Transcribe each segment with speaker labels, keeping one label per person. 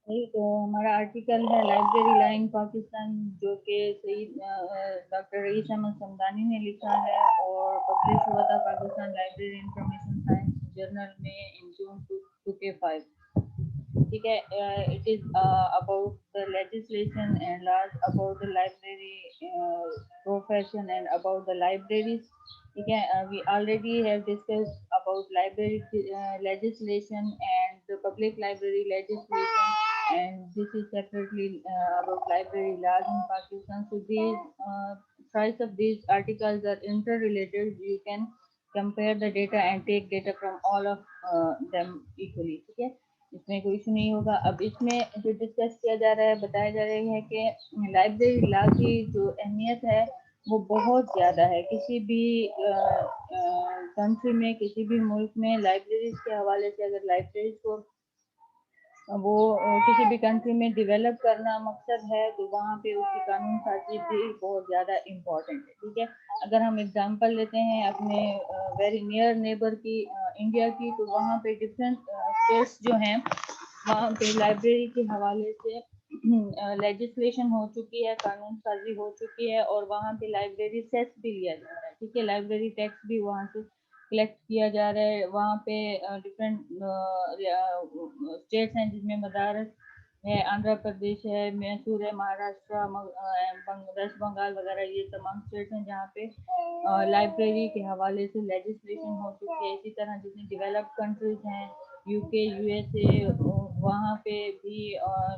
Speaker 1: वही तो हमारा आर्टिकल है लाइब्रेरी ला इन पाकिस्तान, जो कि सईद डॉक्टर रईस अहमद समदानी ने लिखा है और पब्लिश हुआ था Pakistan library information science journal में इन जून 2005। ठीक है, it is about the legislation and laws about the library profession and about the libraries. ठीक है, we already have discuss about library legislation and the public library legislation, and this is separately about library laws in Pakistan. So these choice of these articles are interrelated. You can compare the data and take data from all of them equally. ठीक है, इसमें कोई issue नहीं होगा। अब इसमें जो discuss किया जा रहा है, बताया जा रहा है कि लाइब्रेरी लॉ की जो अहमियत है वो बहुत ज़्यादा है। किसी भी कंट्री में, किसी भी मुल्क में लाइब्रेरीज के हवाले से अगर लाइब्रेरीज को वो किसी भी कंट्री में डेवलप करना मकसद है तो वहाँ पे उसकी कानून साजी भी बहुत ज़्यादा इम्पोर्टेंट है। ठीक है, अगर हम एग्जांपल लेते हैं अपने वेरी नियर नेबर की, इंडिया की, तो वहाँ पे डिफरेंट स्टेट्स जो हैं वहाँ पे लाइब्रेरी के हवाले से लेजिस्लेशन हो चुकी है, कानून साजी हो चुकी है, और वहाँ पे लाइब्रेरी सेस भी लिया जा रहा है। ठीक है, लाइब्रेरी टैक्स भी वहाँ से कलेक्ट किया जा रहा है। वहाँ पे डिफरेंट स्टेट्स हैं जिसमें मदारस है, आंध्र प्रदेश है, मैसूर है, महाराष्ट्र, वेस्ट बंगाल वगैरह, ये तमाम स्टेट्स हैं जहाँ पे लाइब्रेरी के हवाले से लेजिस्लेशन हो चुकी है। इसी तरह जितनी डेवलप्ड कंट्रीज हैं, यूके, यूएसए, वहाँ पे भी,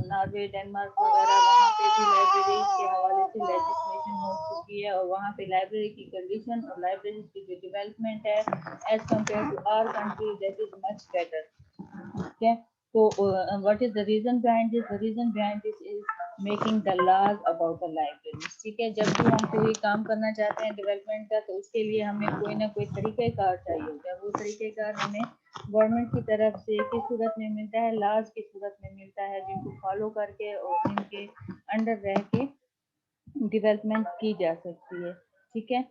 Speaker 1: नॉर्वे, डेनमार्क वगैरह, वहाँ पे भी लाइब्रेरी के हवाले से लेजिस्लेशन हो चुकी है, और वहाँ पे लाइब्रेरी की कंडीशन और लाइब्रेरी की जो डेवलपमेंट है as compare to our country, that is much better. ठीक है, तो what is the reason behind this? The reason behind this is making the laws about the library. ठीक है, जब भी हम कोई काम करना चाहते हैं डेवलपमेंट का, तो उसके लिए हमें कोई ना कोई तरीक़ेकार चाहिए होता है। वो तरीक़ेकार हमें गवर्नमेंट की तरफ से किस सूरत में मिलता है? लॉज की सूरत में मिलता है, जिनको फॉलो करके और जिनके अंडर रह के डेवलपमेंट की जा सकती है। ठीक है,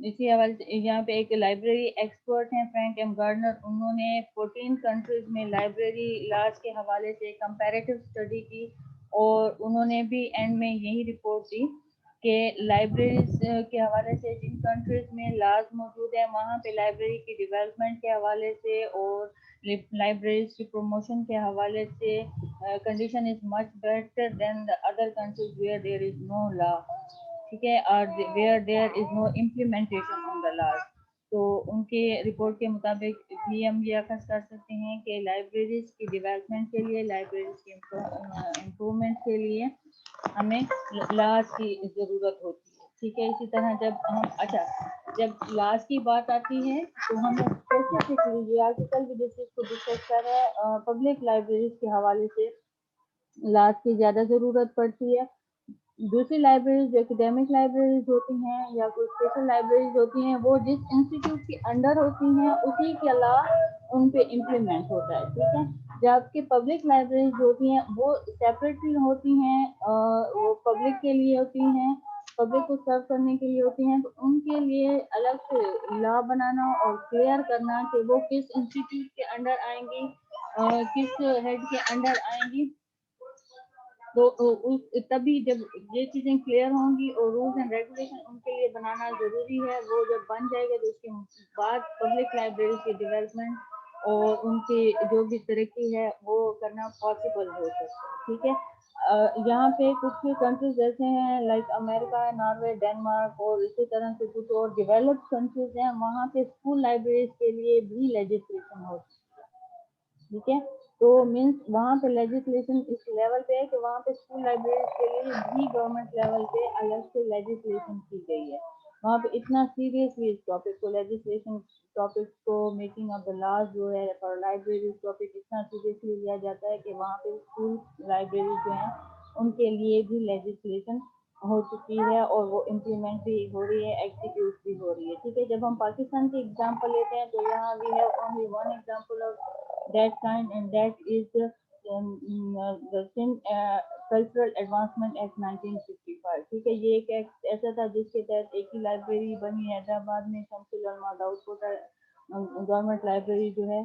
Speaker 1: इसी हवाले से यहाँ पे एक लाइब्रेरी एक्सपर्ट हैं फ्रैंक एम गार्डनर, उन्होंने 14 कंट्रीज में लाइब्रेरी लॉज के हवाले से कंपैरेटिव स्टडी की, और उन्होंने भी एंड में यही रिपोर्ट दी कि लाइब्रेरीज के हवाले से जिन कंट्रीज में लॉज मौजूद है, वहाँ पे लाइब्रेरी की डेवलपमेंट के हवाले से और लाइब्रेरीज की प्रमोशन के हवाले से condition is much better then the other countries where there is no law. ठीक है, और where there is no implementation on the laws. तो उनके रिपोर्ट के मुताबिक भी हम ये अखज़ कर सकते हैं कि लाइब्रेरीज की डेवलपमेंट के लिए, लाइब्रेरीज की इम्प्रूवमेंट के लिए हमें लॉज की ज़रूरत होती है। ठीक है, इसी तरह जब हम जब लॉज की बात आती है तो हमें स्पेसिफिकली ये आर्टिकल भी को डिस्कस कर रहा है, पब्लिक लाइब्रेरीज के हवाले से लॉज की ज़्यादा ज़रूरत पड़ती है। दूसरी लाइब्रेरीज जो एकेडमिक लाइब्रेरीज होती हैं या कोई स्पेशल लाइब्रेरीज होती हैं, वो जिस इंस्टीट्यूट के अंडर होती हैं उसी के अलावा उन पे इम्प्लीमेंट होता है। ठीक है, जबकि पब्लिक लाइब्रेरीज होती हैं वो सेपरेटली होती हैं, वो पब्लिक के लिए होती हैं, पब्लिक को सर्व करने के लिए होती हैं, तो उनके लिए अलग से लॉ बनाना और क्लियर करना कि वो किस इंस्टीट्यूट के अंडर आएंगी, किस हेड के अंडर आएंगी, तो उस तभी जब ये चीज़ें क्लियर होंगी और रूल्स एंड रेगुलेशन उनके लिए बनाना ज़रूरी है। वो जब बन जाएगा तो उसके बाद पब्लिक लाइब्रेरी की डेवलपमेंट और उनकी जो भी तरक्की है वो करना पॉसिबल हो सकता है। ठीक है, यहाँ पे कुछ कंट्रीज ऐसे हैं लाइक अमेरिका, नॉर्वे, डेनमार्क, और इसी तरह से कुछ और डेवलप्ड कंट्रीज हैं, वहाँ पे स्कूल लाइब्रेरीज के लिए भी लेजिस्लेशन होती है। ठीक है, तो मीन्स वहाँ पे लेजिस्लेशन इस लेवल पे है कि वहाँ पे स्कूल लाइब्रेरी के लिए भी गवर्नमेंट लेवल पे अलग से लेजिस्लेशन की गई है। वहाँ पे इतना सीरियसली इस टॉपिक को, लेजिस्लेशन टॉपिक को, मेकिंग ऑफ द लॉज जो है फॉर लाइब्रेरी टॉपिक इतना सीरियसली लिया जाता है कि वहाँ पे स्कूल लाइब्रेरी जो है उनके लिए भी लेजिस्लेशन हो चुकी है और वो इम्प्लीमेंट भी हो रही है, एग्जीक्यूट भी हो रही है। ठीक है, जब हम पाकिस्तान की एग्जांपल लेते हैं तो यहाँ we have only one example of that kind, and that is the Cultural Advancement Act 1955। ठीक है, ये एक एक्ट ऐसा था जिसके तहत एक ही लाइब्रेरी बनी हैदराबाद में, शमसुल उलमा दाऊदपुर गवर्नमेंट लाइब्रेरी जो है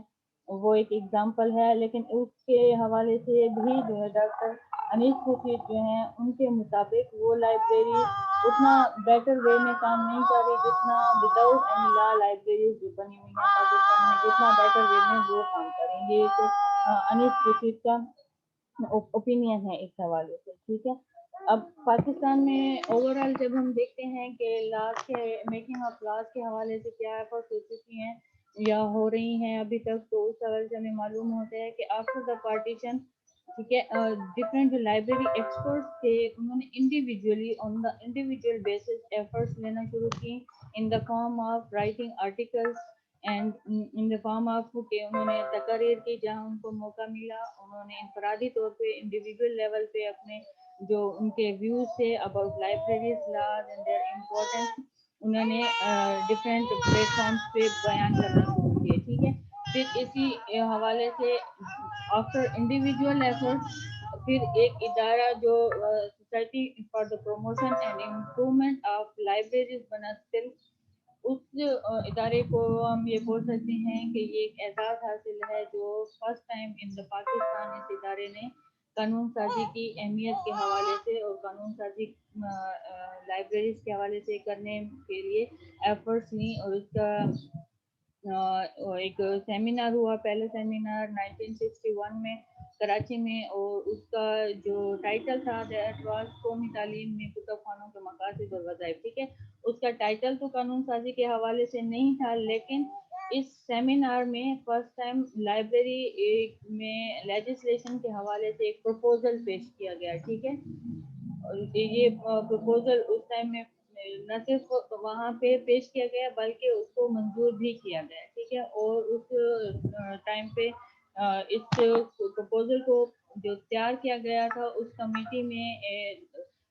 Speaker 1: वो एक एग्जाम्पल है, लेकिन उसके हवाले से भी जो है डॉक्टर अनीस खुर्शीद जो हैं उनके मुताबिक वो लाइब्रेरी उतना बेटर वे में काम नहीं कर रही जितना विदाउट एनी लॉ लाइब्रेरीज जो बनी हुई हैं पाकिस्तान में जितना बेटर वे में वो काम करेंगे। ये तो अनीस खुर्शीद का ओपिनियन है इस हवाले से, ठीक है। अब पाकिस्तान में ओवरऑल जब हम देखते हैं कि लॉज के मेकिंग ऑफ लॉज के हवाले से क्या एफर्ट्स हो चुकी हैं या हो रही हैं अभी तक, तो उस हवाले से हमें मालूम होता है कि आफ्टर द पार्टीशन, ठीक है, डिफरेंट जो लाइब्रेरी एक्सपर्ट्स थे उन्होंने individually on the individual basis efforts लेना शुरू की in the form of writing articles and in the form of कि उन्होंने तकरीर की जहाँ उनको मौका मिला, उन्होंने इनफरादी तौर पे इंडिविजुअल लेवल पे अपने जो उनके व्यूज थे about libraries laws and their importance उन्होंने डिफरेंट प्लेटफॉर्म्स पे बयान करना शुरू किए, ठीक है। फिर इसी हवाले से आफ्टर इंडिविजुअल एफर्ट्स फिर एक इदारा जो society for the promotion and improvement of libraries बना स्टिल उस इदारे को हम ये बोल सकते हैं कि ये एक एजाज़ हासिल है जो first time in the Pakistan इस इदारे ने कानून साजी की अहमियत के हवाले से और कानून साजी लाइब्रेरीज के हवाले से करने के लिए एफर्ट्स ली। और उसका एक सेमिनार हुआ, पहला सेमिनार 1961 में कराची में, और उसका जो टाइटल था दैट वाज कौमी तालीम में कुतुब खानों के मकासद और वज़ाइफ, ठीक है। उसका टाइटल तो कानून साजी के हवाले से नहीं था, लेकिन इस सेमिनार में फर्स्ट टाइम लाइब्रेरी में लेजिस्लेशन के हवाले से एक प्रपोजल पेश किया गया, ठीक है। और ये प्रपोजल उस टाइम में न सिर्फ वहाँ पे पेश किया गया बल्कि उसको मंजूर भी किया गया, ठीक है। और उस टाइम पे इस प्रपोजल को जो तैयार किया गया था उस कमेटी में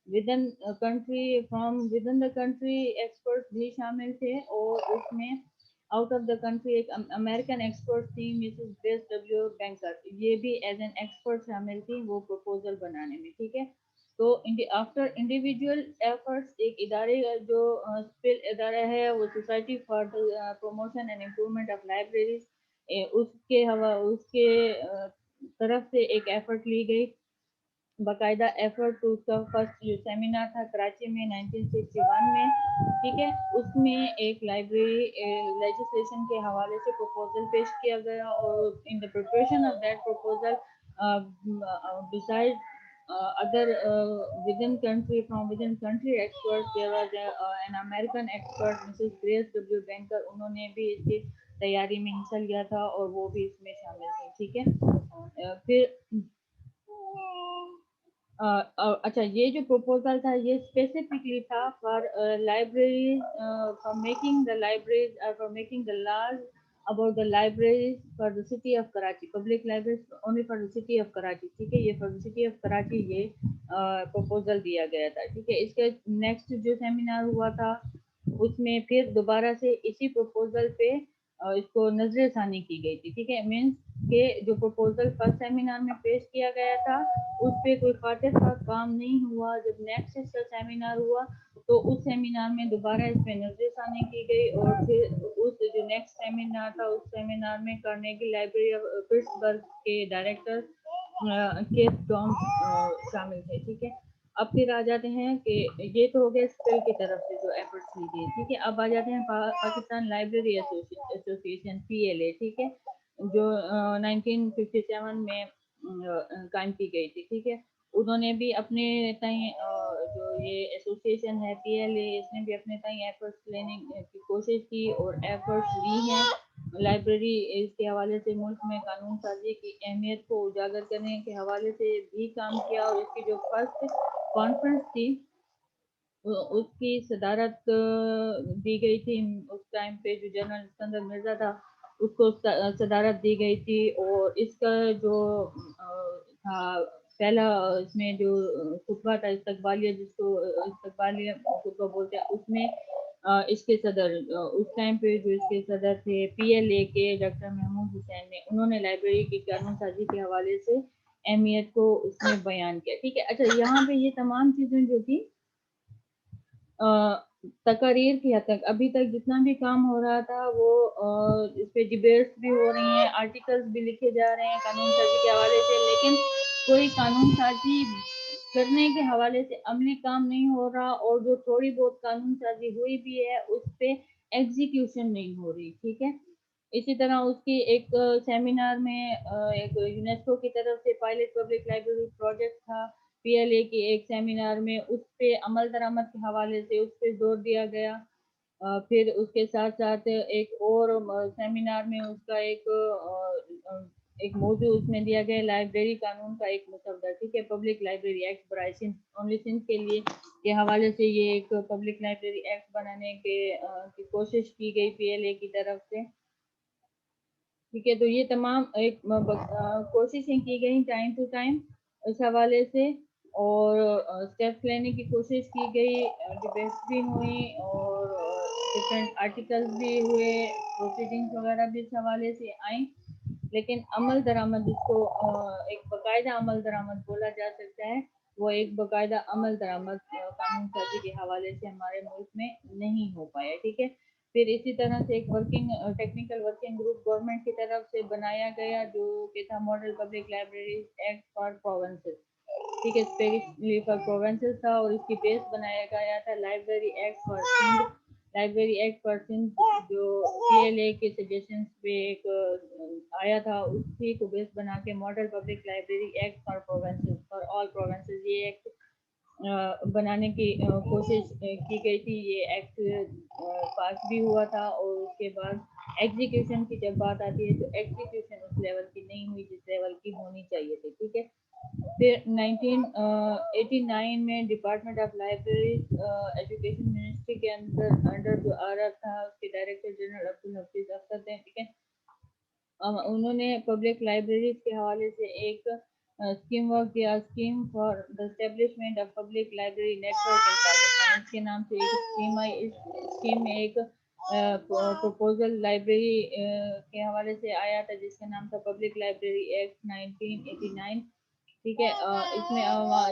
Speaker 1: within country from within the country experts भी शामिल थे, और उसमें आउट ऑफ द कंट्री एक अमेरिकन एक्सपर्ट थी मिसेस ग्रेस डब्ल्यू बैंकर, ये भी एज एन एक्सपर्ट शामिल थी वो प्रपोजल बनाने में, ठीक है। तो आफ्टर इंडिविजुअल एफर्ट्स एक इदारे जो स्पिल इदारा है वो society for promotion and improvement of libraries उसके हवा उसके तरफ से एक एफर्ट ली गई, बाकायदा एफर्ट। तो उसका फर्स्ट जो सेमिनार था कराची में 1961 में, ठीक है, उसमें एक लाइब्रेरी लेजिस्लेशन के हवाले से प्रपोजल पेश किया गया। और in the preparation of that proposal beside other within country experts there was an American expert Mrs. Grace W. Banker, उन्होंने भी इसकी तैयारी में हिस्सा लिया था और वो भी इसमें शामिल थे, ठीक है। फिर अच्छा, ये जो प्रपोजल था ये स्पेसिफिकली था for library for making the libraries for making the laws about the libraries for the city of Karachi, public libraries only for the city of Karachi, ठीक है। ये for the city of Karachi ये प्रपोजल दिया गया था, ठीक है। इसके नेक्स्ट जो सेमिनार हुआ था उसमें फिर दोबारा से इसी प्रपोजल पे इसको नजरसानी की गई थी, ठीक है। मीन्स के जो प्रपोजल फर्स्ट सेमिनार में पेश किया गया था उस पर कोई खातिर का काम नहीं हुआ। जब नेक्स्ट इसका सेमिनार हुआ तो उस सेमिनार में दोबारा इस पर नजरसानी की गई, और फिर उस जो नेक्स्ट सेमिनार था उस सेमिनार में कार्नेगी लाइब्रेरी ऑफ पिट्सबर्ग के डायरेक्टर केस डॉम शामिल थे, ठीक है। अब फिर आ जाते हैं कि ये तो हो गया स्किल की तरफ से जो एफर्ट्स ली गई, ठीक है। अब आ जाते हैं पाकिस्तान लाइब्रेरी एसोसिएशन PLA, ठीक है, जो 1957 में कायम की गई थी, ठीक है। उन्होंने भी अपने ताई जो ये एसोसिएशन है PLA इसने भी अपने ताई एफर्ट्स लेने की कोशिश की और एफर्ट्स ली हैं लाइब्रेरी इसके हवाले से मुल्क में कानून साजी की अहमियत को उजागर करने के हवाले से भी काम किया। और इसकी जो फर्स्ट कॉन्फ्रेंस थी उसकी सदारत दी गई थी उस टाइम पे जो जनरल सिकंदर मिर्जा था उसको सदारत दी गई थी। और इसका जो था पहला इसमें जो खुतबा था इस्तकबालिया जिसको इस्तकबालिया खुतबा बोलते हैं उसमें इसके सदर उस टाइम पे जो इसके सदर थे PLA के डॉक्टर महमूद हुसैन ने उन्होंने लाइब्रेरी की कानून साजी के हवाले से अहमियत को उसमें बयान किया, ठीक है। अच्छा, यहाँ पे ये तमाम चीज़ें जो थी तकारीर की हद तक अभी तक जितना भी काम हो रहा था वो इस पे डिबेट्स भी हो रही हैं, आर्टिकल्स भी लिखे जा रहे हैं कानून साजी के हवाले से, लेकिन कोई कानून साजी करने के हवाले से अमली काम नहीं हो रहा, और जो थोड़ी बहुत कानून साजी हुई भी है उस पे एग्जीक्यूशन नहीं हो रही। ठीक है, इसी तरह उसकी एक सेमिनार में एक यूनेस्को की तरफ से पायलट पब्लिक लाइब्रेरी प्रोजेक्ट था, पीएलए की एक सेमिनार में उस पे अमल दरामद के हवाले से उस पे जोर दिया गया। फिर उसके साथ साथ एक और सेमिनार में उसका एक मौजू उसमें दिया गया लाइब्रेरी कानून का एक मसौदा। ठीक है, पब्लिक लाइब्रेरी एक्ट बराए सिंध, ओनली सिंध के लिए के हवाले से ये एक पब्लिक लाइब्रेरी एक्ट बनाने की कोशिश की गई पीएलए की तरफ से। ठीक है, तो ये तमाम एक कोशिशें की गई टाइम टू टाइम इस हवाले से, और स्टेप्स लेने की कोशिश की गई, डिबेट्स भी हुई और डिफरेंट आर्टिकल्स भी हुए, प्रोसीडिंग्स वगैरह भी इस हवाले से आई, लेकिन अमल दरामद जिसको एक बाकायदा अमल दरामद बोला जा सकता है, वो एक बाकायदा अमल दरामद कानून साजी के हवाले से हमारे मुल्क में नहीं हो पाया। ठीक है, फिर इसी तरह से एक टेक्निकल वर्किंग ग्रुप गवर्नमेंट की तरफ से बनाया गया जो कि था model public library act for provinces. ठीक है, स्पेशली फॉर प्रोवेंसेस था, और इसकी बेस बनाया गया था library act for Sindh. Library act for Sindh जो पीएलए के सजेशंस पे एक आया था, उसी को बेस बना के model public library act for provinces, for all provinces, ये एक्ट बनाने की कोशिश की गई थी। ये एक्ट पास भी हुआ था, और उसके बाद एग्जीक्यूशन की जब बात आती है तो एग्जीक्यूशन उस लेवल की नहीं हुई जिस लेवल की होनी चाहिए थी। ठीक है, फिर 1989 में department of libraries education ministry के अंडर जो आ रहा था, उसके डायरेक्टर जनरल अब्दुल हफीज अख्तर थे। ठीक है, उन्होंने पब्लिक लाइब्रेरीज के हवाले से एक स्कीम वर्क किया, scheme for the establishment of public library network इन पाकिस्तान, इसके नाम से एक स्कीम आई। इस स्कीम में एक प्रपोजल लाइब्रेरी के हवाले से आया था जिसका नाम था पब्लिक लाइब्रेरी एक्ट 1989। ठीक है, इसमें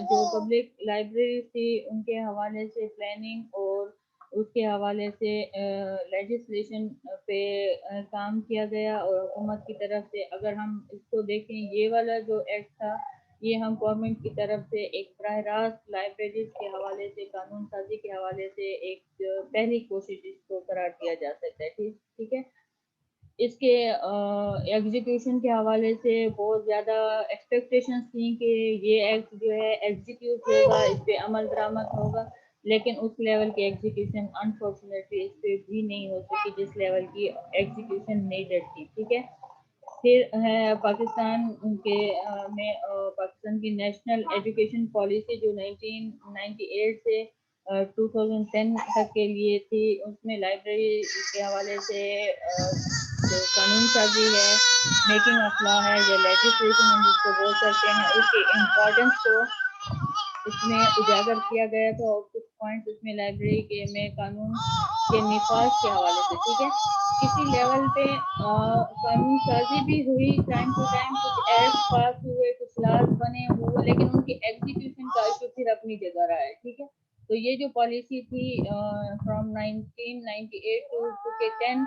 Speaker 1: जो पब्लिक लाइब्रेरी थी उनके हवाले से प्लानिंग और उसके हवाले से लेजिस्लेशन पे काम किया गया, और हुकूमत की तरफ से अगर हम इसको देखें, ये वाला जो एक्ट था ये हम गवर्नमेंट की तरफ से एक बराह रास्त लाइब्रेरीज के हवाले से कानून साजी के हवाले से एक पहली कोशिश इसको करार दिया जा सकता है। ठीक ठीक है, इसके एग्जीक्यूशन के हवाले से बहुत ज़्यादा एक्सपेक्टेशंस थी कि ये एक्ट जो है एग्जीक्यूट होगा, इस पे अमल दरामद होगा, लेकिन उस लेवल की एग्जीक्यूशन अनफॉर्चुनेटली इस पे भी नहीं हो सकी जिस लेवल की एग्जीक्यूशन नीडेड थी। ठीक है, फिर है पाकिस्तान के पाकिस्तान की नेशनल एजुकेशन पॉलिसी जो 1998 से 2010 तक के लिए थी, उसमें लाइब्रेरी के हवाले से जो कानून साजी है, मेकिंग ऑफ लॉ है या लेजिस्लेशन हम जिसको बोल सकते हैं, उसकी इम्पोर्टेंस को इसमें उजागर किया गया था, और कुछ पॉइंट्स इसमें लाइब्रेरी के में कानून के निफाज के हवाले से। ठीक है, किसी लेवल पे कानून साजी भी हुई टाइम टू टाइम, कुछ एक्ट पास हुए, कुछ लॉज बने हुए, लेकिन उनकी एग्जीक्यूशन का इशू फिर अपनी जगह रहा है। ठीक है, तो ये जो पॉलिसी थी फ्रॉम 1998 टू के 10,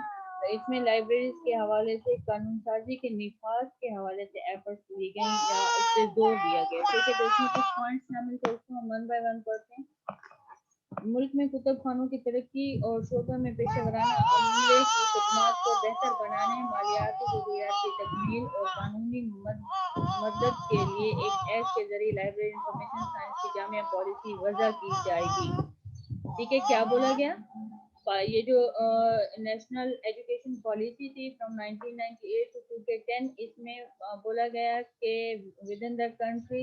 Speaker 1: इसमें लाइब्रेरीज के हवाले से कानून साजी के निफाज के हवाले से एफर्ट्स ली गई या इस पे जोर दिया गया। ठीक है, तो इसमें कुछ पॉइंट्स शामिल करते हैं, वन बाय वन पढ़ते हैं। मुल्क में कुतुब खानों की तरक्की और शोबों में पेशेवराना अमले की खदमात को बेहतर बनाने, मालियाती जरूरियात की तकमील और कानूनी मदद के लिए एक एक्ट के जरिए लाइब्रेरी इंफॉर्मेशन साइंस की जामिया पॉलिसी वजह की जाएगी। ठीक है, क्या बोला गया? ये जो नेशनल एजुकेशन पॉलिसी थी फ्रॉम 1998 टू 2010, इसमें बोला गया कि with in the country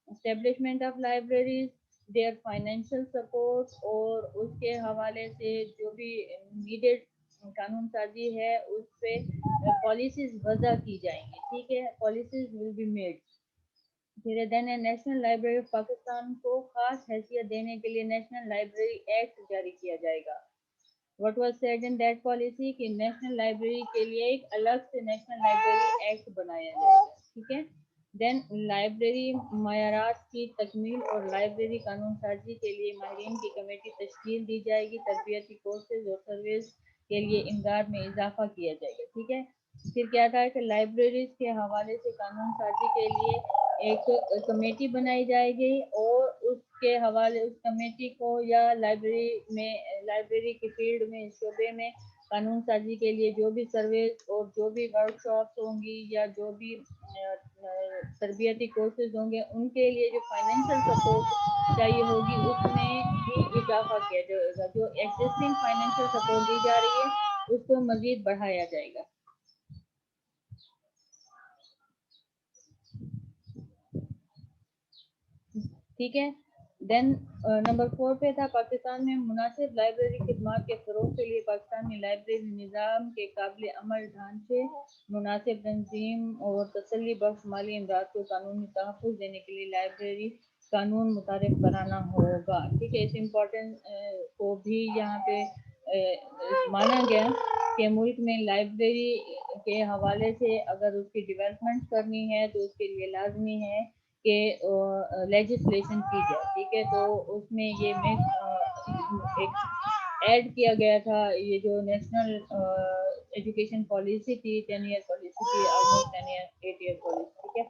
Speaker 1: establishment of libraries, there financial support और उसके हवाले से जो भी नीडेड कानून साजी है उस पे पॉलिसीज वजह की जाएंगी। ठीक है, पॉलिसीज विल बी मेड। फिर then national library of Pakistan को खास हैसियत देने के लिए नेशनल लाइब्रेरी एक्ट जारी किया जाएगा। What was said in that policy कि नेशनल लाइब्रेरी के लिए एक अलग से नेशनल लाइब्रेरी एक्ट बनाया जाएगा। ठीक है, دین لائبریری معیارات کی تکمیل اور لائبریری قانون سازی کے لیے ماہرین کی کمیٹی تشکیل دی جائے گی. تربیتی کورسز اور سروس کے لیے امداد میں اضافہ کیا جائے گا. ٹھیک ہے. پھر کیا تھا کہ لائبریریز کے حوالے سے قانون سازی کے لیے ایک کمیٹی بنائی جائے گی اور اس کے حوالے اس کمیٹی کو یا لائبریری کے فیلڈ میں شعبے میں قانون سازی کے لیے جو بھی سروس اور جو بھی ورک شاپس ہوں گی یا جو بھی تربیتی کورسز ہوں گے ان کے لیے جو فائنینشیل سپورٹ چاہیے ہوگی اس میں بھی اضافہ کیا جائے گا. جو ایگزسٹنگ فائنینشیل سپورٹ دی جا رہی ہے اس کو مزید بڑھایا جائے گا. ٹھیک ہے. دین نمبر 4 پہ تھا پاکستان میں مناسب لائبریری خدمات کے فروغ کے لیے پاکستان میں لائبریری نظام کے قابل عمل ڈھانچے, مناسب تنظیم اور تسلی بخش مالی امداد کو قانونی تحفظ دینے کے لیے لائبریری قانون متعارف کرانا ہوگا. ٹھیک ہے. اس امپورٹنٹ کو بھی یہاں پہ مانا گیا کہ ملک میں لائبریری کے حوالے سے اگر اس کی ڈیولپمنٹ کرنی ہے تو اس کے لیے لازمی ہے کہ لیجسلیشن کی جائے. ٹھیک ہے. تو اس میں یہ ایک ایڈ کیا گیا تھا یہ جو نیشنل ایجوکیشن پالیسی تھی 10 ایئر پالیسی تھی آلموسٹ 10 ایئر 8 ایئر پالیسی. ٹھیک ہے.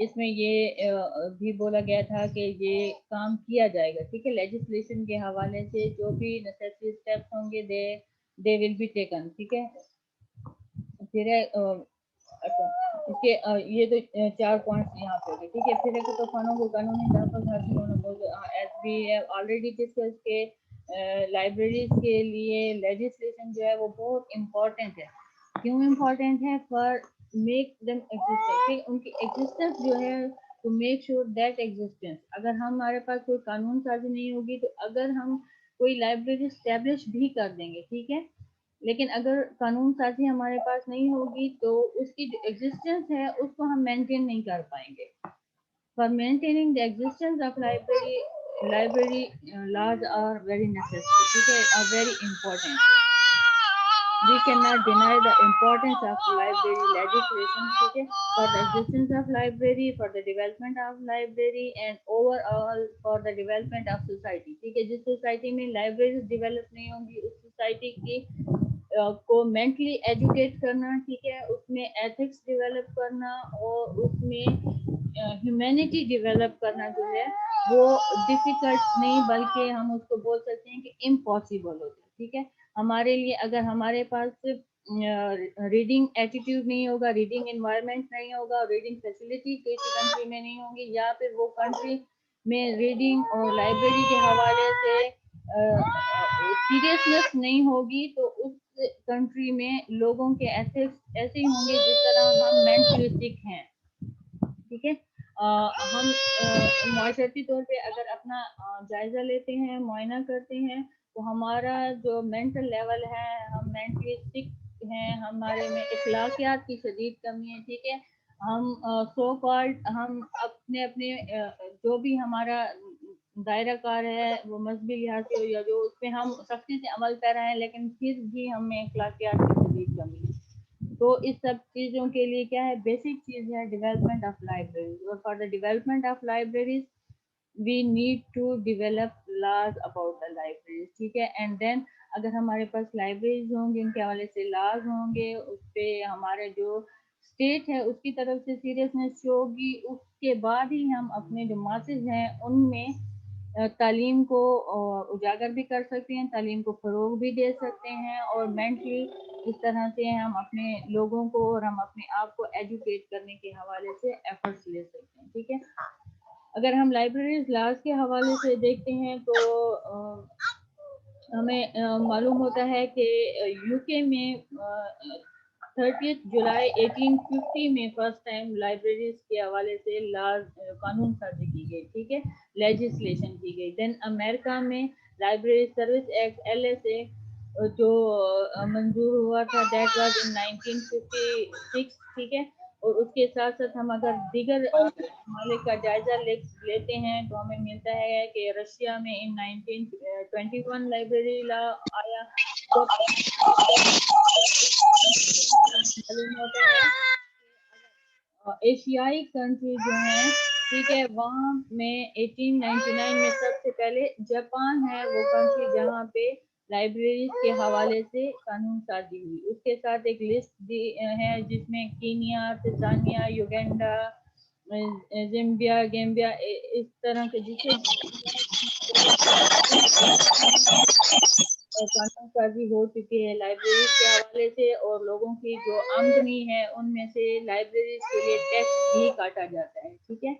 Speaker 1: اس میں یہ بھی بولا گیا تھا کہ یہ کام کیا جائے گا. ٹھیک ہے. لیجسلیشن کے حوالے سے جو بھی نیسیسری اسٹیپس ہوں گے دے ول بی ٹیکن. ٹھیک ہے. پھر اچھا یہ تو 4 پوائنٹس یہاں پہ. ٹھیک ہے. پھر ایک طوفانوں کو قانونی تحفظ حاصل ہونا ایس بی آلریڈی ڈسکس کے لائبریریز کے لیے لیجسلیشن جو ہے وہ بہت امپورٹنٹ ہے. کیوں امپورٹنٹ ہے؟ فار میک دم ایگزسٹنس, ان کی ایگزسٹنس جو ہے to make sure that existence. اگر ہمارے پاس کوئی قانون سازی نہیں ہوگی تو اگر ہم کوئی لائبریری اسٹیبلش بھی کر دیں گے, ٹھیک ہے, لیکن اگر قانون سازی ہمارے پاس نہیں ہوگی تو اس کی جو ایگزسٹنس ہے اس کو ہم مینٹین نہیں کر پائیں گے. For maintaining the existence of library laws are very necessary. ٹھیک ہے, are very important. We cannot deny the importance of library legislation. ٹھیک ہے, for the existence of library, for the development of library and overall for the development of society. ٹھیک ہے, جس society میں libraries develop نہیں ہوں گی اس society کی کو مینٹلی ایجوکیٹ کرنا, ٹھیک ہے, اس میں ایتھکس ڈیولپ کرنا اور اس میں ہیومینٹی ڈیولپ کرنا جو ہے وہ ڈیفیکلٹ نہیں بلکہ ہم اس کو بول سکتے ہیں کہ امپاسبل ہوتا ہے. ٹھیک ہے. ہمارے لیے اگر ہمارے پاس ریڈنگ ایٹیٹیوڈ نہیں ہوگا, ریڈنگ انوائرمنٹ نہیں ہوگا, ریڈنگ فیسلٹی کسی کنٹری میں نہیں ہوں گی یا پھر وہ کنٹری میں ریڈنگ اور لائبریری کے حوالے سے سیریسنس نہیں ہوگی تو اس کنٹری میں لوگوں کے ایسے ہی ہوں گے جس طرح ہم مینٹلسٹک ہیں. ٹھیک ہے. ہم معاشرتی طور پہ اگر اپنا جائزہ لیتے ہیں, معائنہ کرتے ہیں تو ہمارا جو مینٹل لیول ہے, ہم مینٹلسٹک ہیں, ہمارے میں اخلاقیات کی شدید کمی ہے. ٹھیک ہے. ہم سو کالڈ ہم اپنے جو بھی ہمارا دائرہ کار ہے وہ مذہبی لحاظ سے یا جو اس پہ ہم سختی سے عمل کر رہے ہیں لیکن پھر بھی ہمیں اخلاقیات کی شدید کمی ہے. تو اس سب چیزوں کے لیے کیا ہے, بیسک چیز ہے ڈیولپمنٹ آف لائبریریز. اور for the development of libraries we need to develop laws about the libraries. ٹھیک ہے. اینڈ دین اگر ہمارے پاس لائبریریز ہوں گے ان کے حوالے سے لاز ہوں گے, اس پہ ہمارے جو اسٹیٹ ہے اس کی طرف سے سیریسنس ہوگی, اس کے بعد ہی ہم اپنے جو ماسز ہیں ان میں تعلیم کو اجاگر بھی کر سکتے ہیں, تعلیم کو فروغ بھی دے سکتے ہیں اور مینٹلی اس طرح سے ہم اپنے لوگوں کو اور ہم اپنے آپ کو ایجوکیٹ کرنے کے حوالے سے ایفرٹس لے سکتے ہیں. ٹھیک ہے. اگر ہم لائبریریز لاز کے حوالے سے دیکھتے ہیں تو ہمیں معلوم ہوتا ہے کہ یو کے میں 30 جولائی 1850 میں فرسٹ ٹائم لائبریریز کے حوالے سے لاز قانون سازی کی گئی. ٹھیک ہے, لیجسلیشن کی گئی. دین امریکہ میں لائبریری سروس ایکٹ LSA جو منظور ہوا تھا دیٹ واز ان 1956. ٹھیک ہے. اور اس کے ساتھ ساتھ ہم اگر دیگر ممالک کا جائزہ لیتے ہیں تو ہمیں ملتا ہے کہ رشیا میں ان 1921 لائبریری لا آیا. معلوم ہوتا ہے एशियाई कंट्री जो हैं, ठीक है, वहाँ में 1899 में सबसे पहले जापान है वो कंट्री जहाँ पे लाइब्रेरीज के हवाले से कानून साजी हुई। उसके साथ एक लिस्ट है जिसमें कीनिया, तंजानिया, युगांडा, जिम्बिया, गैम्बिया, इस तरह के जितने कानून साजी हो चुकी है लाइब्रेरी के हवाले से, और लोगों की जो आमदनी है उनमें से लाइब्रेरी के लिए टैक्स भी काटा जाता है, ठीक है।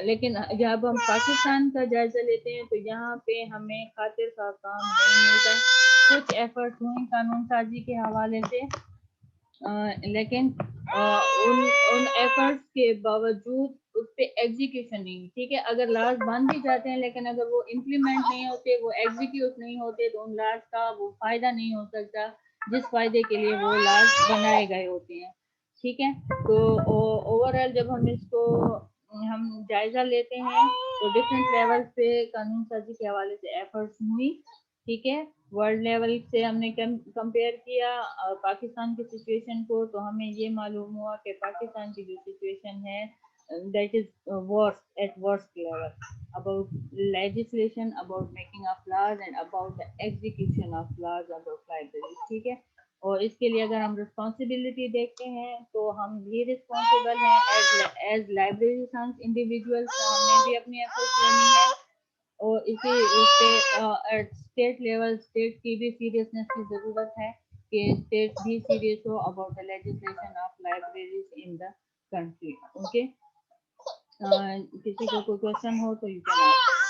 Speaker 1: लेकिन जब हम पाकिस्तान का जायजा लेते हैं तो यहाँ पे हमें खातिर का काम नहीं मिलता। कुछ एफर्ट हुए कानून साजी के हवाले से, लेकिन उन उन एफर्ट्स के बावजूद उस पे एग्जीक्यूशन नहीं, ठीक है। अगर लॉज बन भी जाते हैं लेकिन अगर वो इम्प्लीमेंट नहीं होते, वो एग्जीक्यूट नहीं होते, तो उन लॉज का वो फायदा नहीं हो सकता जिस फायदे के लिए वो लॉज बनाए गए होते हैं, ठीक है। तो ओवरऑल जब हम इसको हम जायजा लेते हैं तो डिफरेंट लेवल पे कानून साजी के हवाले से एफर्ट्स हुई, ठीक है। वर्ल्ड लेवल से हमने कंपेयर किया पाकिस्तान की सिचुएशन को, तो हमें ये मालूम हुआ कि पाकिस्तान की जो सिचुएशन है that is worst at worst level about legislation, about making of laws and about the execution of laws about library, ठीक है। और इसके लिए अगर हम रिस्पॉन्सिबिलिटी देखते हैं तो हम भी रिस्पॉन्सिबल हैं एज लाइब्रेरी इंडिविजुअल, हमें भी अपनी एफर्ट्स लेनी है। और इसी उस पे स्टेट लेवल स्टेट की भी सीरियसनेस की ज़रूरत है कि स्टेट भी सीरियस हो about the legislation of libraries in the country, okay. किसी को कोई क्वेश्चन हो तो यू कैन आस्क।